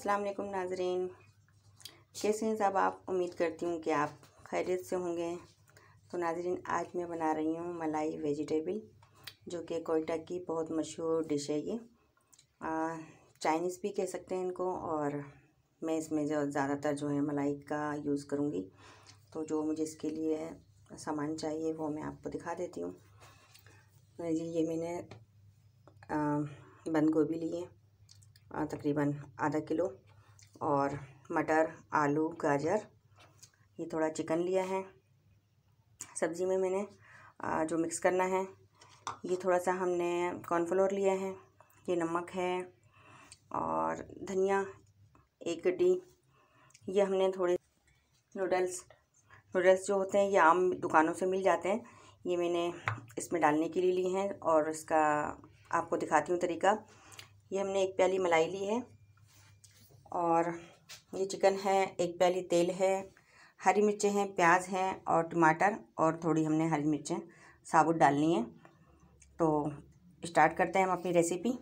अस्सलाम वालेकुम नाज़रीन, कैसे हैं सब आप। उम्मीद करती हूँ कि आप खैरियत से होंगे। तो नाज़रीन, आज मैं बना रही हूँ मलाई वेजिटेबल, जो कि कोयटा की बहुत मशहूर डिश है। ये चाइनीज़ भी कह सकते हैं इनको। और मैं इसमें जो ज़्यादातर जो है मलाई का यूज़ करूँगी। तो जो मुझे इसके लिए सामान चाहिए वो मैं आपको दिखा देती हूँ। जी, ये मैंने बंद गोभी लिए तकरीबन आधा किलो, और मटर, आलू, गाजर, ये थोड़ा चिकन लिया है। सब्ज़ी में मैंने जो मिक्स करना है, ये थोड़ा सा हमने कॉर्नफ्लोर लिया है, ये नमक है, और धनिया एक गड्डी। ये हमने थोड़े नूडल्स जो होते हैं ये आम दुकानों से मिल जाते हैं, ये मैंने इसमें डालने के लिए ली हैं। और इसका आपको दिखाती हूँ तरीका। ये हमने एक प्याली मलाई ली है, और ये चिकन है, एक प्याली तेल है, हरी मिर्चें हैं, प्याज हैं, और टमाटर, और थोड़ी हमने हरी मिर्चें साबुत डालनी है। तो स्टार्ट करते हैं हम अपनी रेसिपी।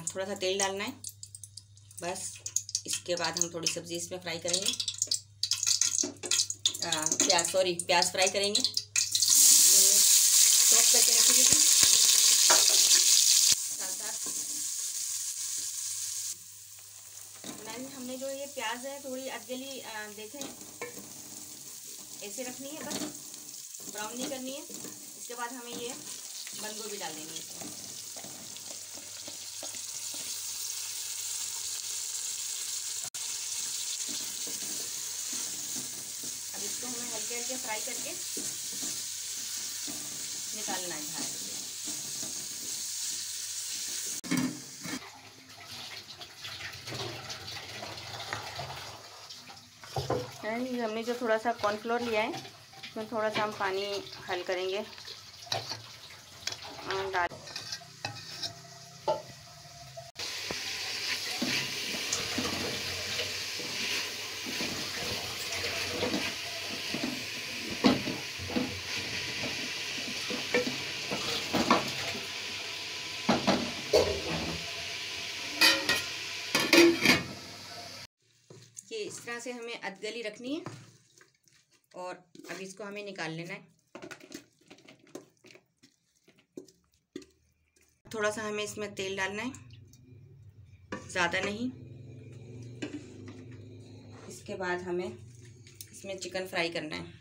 थोड़ा सा तेल डालना है बस। इसके बाद हम थोड़ी सब्ज़ी इसमें फ्राई करेंगे। प्याज फ्राई करेंगे। चॉप करके रखी थी हमने जो ये प्याज है थोड़ी अधगली देखें ऐसे रखनी है, बस ब्राउन नहीं करनी है। इसके बाद हमें ये बंद गोभी डाल देनी है इसमें। अब इसको हमें हल्के हल्के फ्राई करके निकालना है बाहर। ये हमने जो थोड़ा सा कॉर्नफ्लोर लिया है, इसमें थोड़ा सा हम पानी हल करेंगे डाल। ये इस तरह से हमें अधगली रखनी है, और अब इसको हमें निकाल लेना है। थोड़ा सा हमें इसमें तेल डालना है, ज़्यादा नहीं। इसके बाद हमें इसमें चिकन फ्राई करना है।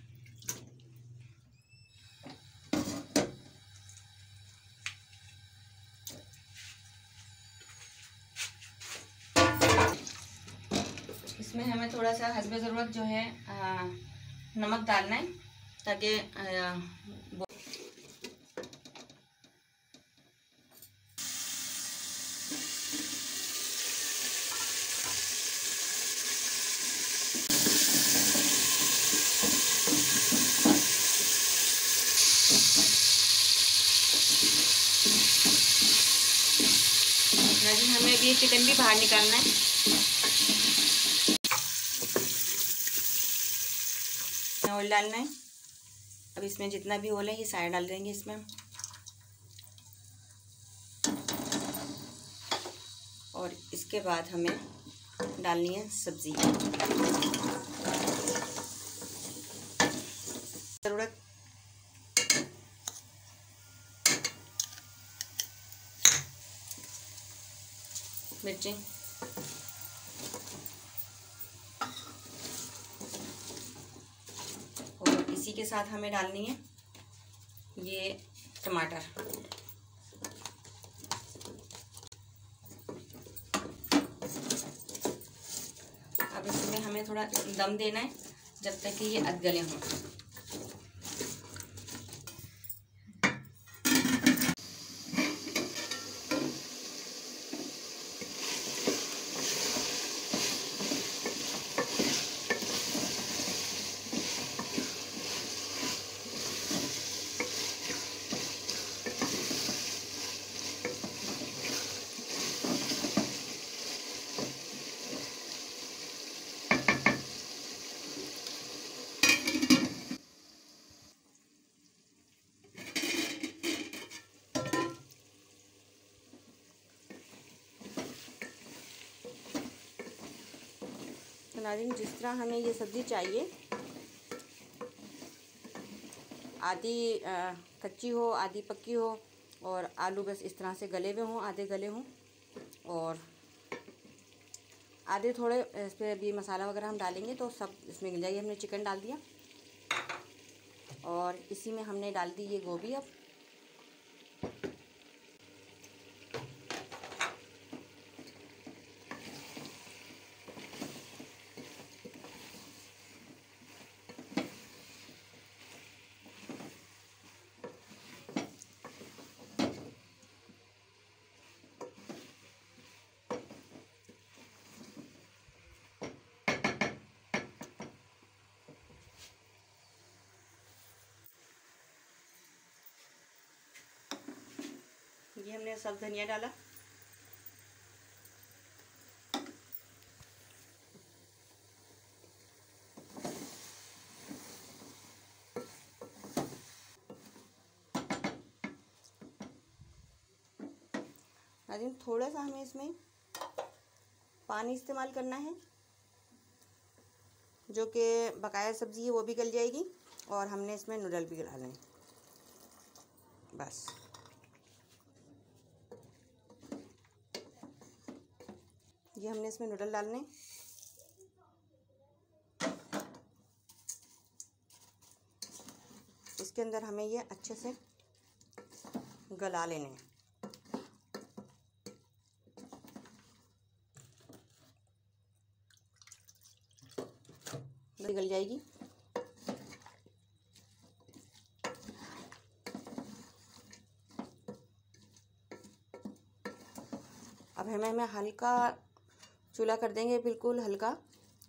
इसमें हमें थोड़ा सा हस्बे ज़रूरत जो है नमक डालना है, ताकि हमें भी चिकन भी बाहर निकालना है। ऑयल डालना है। अब इसमें जितना भी ऑयल है ये सारा डाल देंगे इसमें। और इसके बाद हमें डालनी है सब्ज़ी ज़रूरत। मिर्चें, और इसी के साथ हमें डालनी है ये टमाटर। अब इसमें हमें थोड़ा दम देना है जब तक कि ये अधगले हों। नाज़रीन, जिस तरह हमें ये सब्ज़ी चाहिए, आधी कच्ची हो आधी पक्की हो, और आलू बस इस तरह से गले हुए हों, आधे गले हों, और आधे थोड़े इस पर अभी मसाला वगैरह हम डालेंगे तो सब इसमें गिर जाएगी। हमने चिकन डाल दिया और इसी में हमने डाल दी ये गोभी। अब ये हमने सब धनिया डाला, नाज़रीन थोड़ा सा हमें इसमें पानी इस्तेमाल करना है, जो कि बकाया सब्ज़ी है वो भी गल जाएगी, और हमने इसमें नूडल भी डालने हैं। बस ये हमने इसमें नूडल डालने, इसके अंदर हमें ये अच्छे से गला लेने हैं। गल जाएगी। अब हमें हल्का चूल्हा कर देंगे, बिल्कुल हल्का,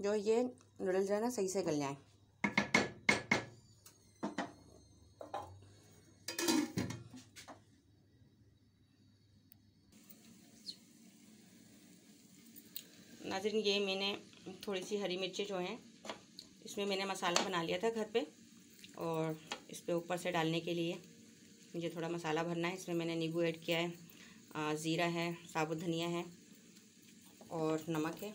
जो ये नूडल्स है ना सही से गल जाएं। नाज़रीन ये मैंने थोड़ी सी हरी मिर्ची जो हैं, इसमें मैंने मसाला बना लिया था घर पे, और इस पे ऊपर से डालने के लिए मुझे थोड़ा मसाला भरना है। इसमें मैंने नींबू ऐड किया है, ज़ीरा है, साबुत धनिया है और नमक है।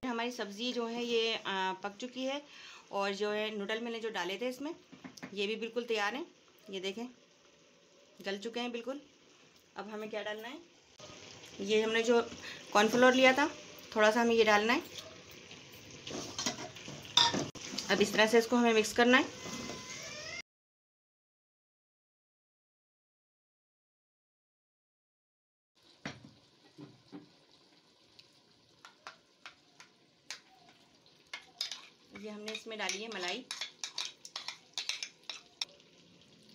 हमारी सब्ज़ी जो है ये पक चुकी है, और जो है नूडल मैंने जो डाले थे इसमें, ये भी बिल्कुल तैयार हैं। ये देखें गल चुके हैं बिल्कुल। अब हमें क्या डालना है, ये हमने जो कॉर्नफ्लोर लिया था थोड़ा सा हमें ये डालना है। अब इस तरह से इसको हमें मिक्स करना है। ये हमने इसमें डाली है मलाई।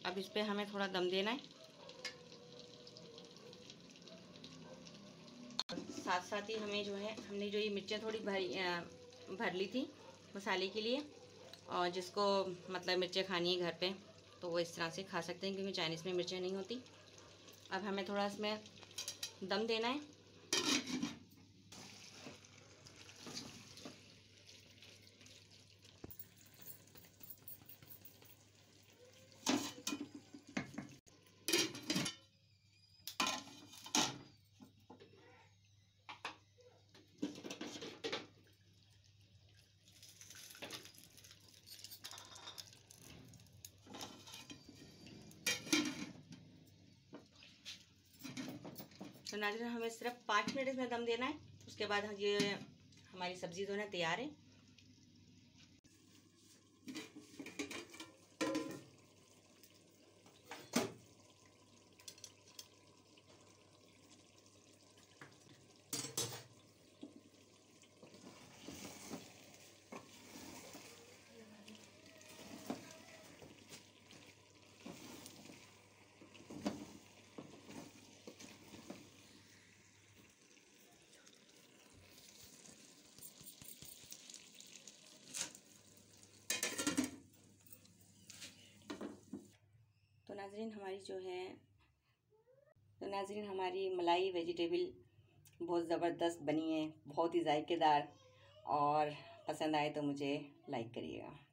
अब इस पे हमें थोड़ा दम देना है, साथ साथ ही हमें जो है हमने जो ये मिर्चें थोड़ी भर ली थी मसाले के लिए, और जिसको मतलब मिर्चें खानी है घर पे तो वो इस तरह से खा सकते हैं, क्योंकि चाइनीज़ में मिर्चें नहीं होती। अब हमें थोड़ा इसमें दम देना है। तो नाज़रीन हमें सिर्फ 5 मिनट इसमें दम देना है, उसके बाद ये हमारी सब्ज़ी जो है तैयार है। नाजरीन हमारी मलाई वेजिटेबल बहुत ज़बरदस्त बनी है, बहुत ही जायकेदार। और पसंद आए तो मुझे लाइक करिएगा।